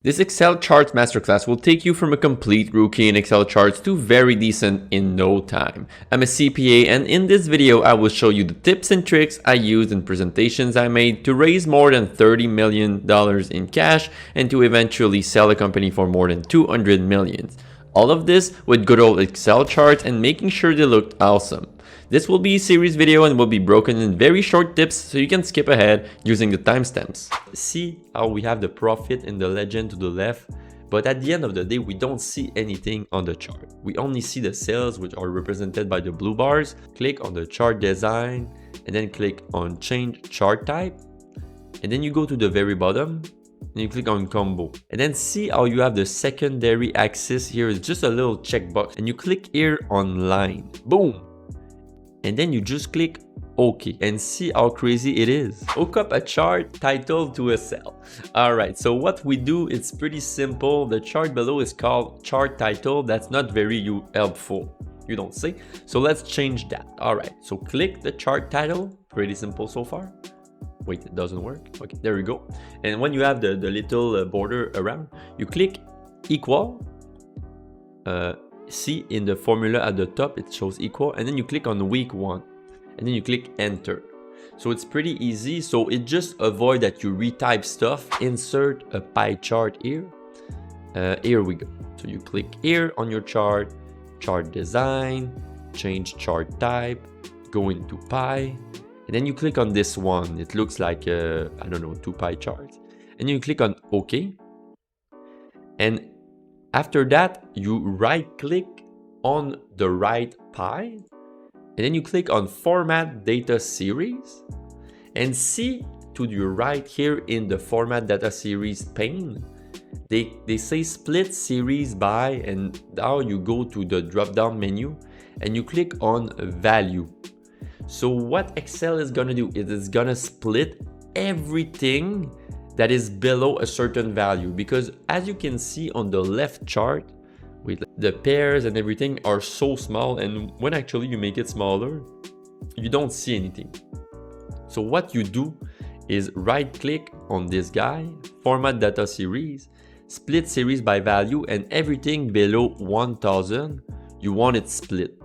This Excel charts masterclass will take you from a complete rookie in Excel charts to very decent in no time. I'm a CPA, and in this video I will show you the tips and tricks I used in presentations I made to raise more than $30 million in cash and to eventually sell a company for more than $200 million. All of this with good old Excel charts and making sure they looked awesome. This will be a series video and will be broken in very short tips so you can skip ahead using the timestamps. See how we have the profit in the legend to the left, but at the end of the day we don't see anything on the chart. We only see the sales, which are represented by the blue bars. Click on the chart design and then click on change chart type, and then you go to the very bottom and you click on combo, and then see how you have the secondary axis. Here is just a little checkbox and you click here on line. Boom. And then you just click OK and see how crazy it is. Hook up a chart title to a cell. Alright, so what we do, it's pretty simple. The chart below is called chart title. That's not very helpful, you don't see. So let's change that. Alright, so click the chart title. Pretty simple so far. Wait, it doesn't work. Okay, there we go. And when you have the little border around, you click equal. See in the formula at the top it shows equal, and then you click on week 1 and then you click enter. So it's pretty easy. So it just avoid that you retype stuff. Insert a pie chart here. Here we go. So you click here on your chart, chart design, change chart type, go into pie, and then you click on this one. It looks like I don't know, 2 pie charts, and you click on OK. And after that, you right click on the right pie, and then you click on Format Data Series, and see to your right here in the Format Data Series pane, they say Split Series by, and now you go to the drop down menu and you click on Value. So what Excel is gonna do is it's gonna split everything that is below a certain value, because as you can see on the left chart, with the pairs and everything are so small, and when actually you make it smaller, you don't see anything. So what you do is right click on this guy, Format Data Series, Split Series by Value, and everything below 1000, you want it split.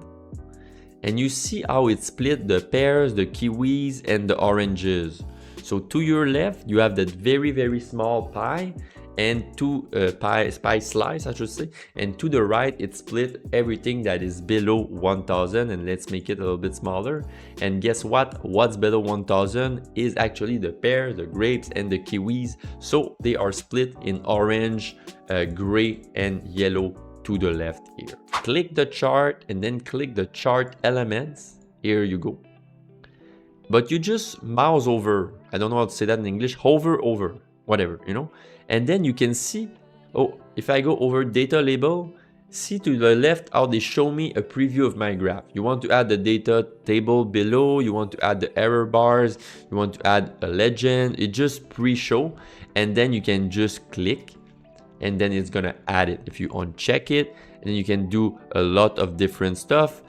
And you see how it split the pears, the kiwis, and the oranges. So to your left, you have that very small pie and 2 pie slice, I should say. And to the right, it split everything that is below 1000. And let's make it a little bit smaller. And guess what? What's below 1000 is actually the pears, the grapes, and the kiwis. So they are split in orange, gray, and yellow to the left here. Click the chart and then click the chart elements. Here you go. But you just mouse over, I don't know how to say that in English, hover over, whatever, you know. And then you can see, oh, if I go over data label, see to the left how they show me a preview of my graph. You want to add the data table below, you want to add the error bars, you want to add a legend, it just pre-show, and then you can just click, and then it's gonna add it. If you uncheck it, and then you can do a lot of different stuff.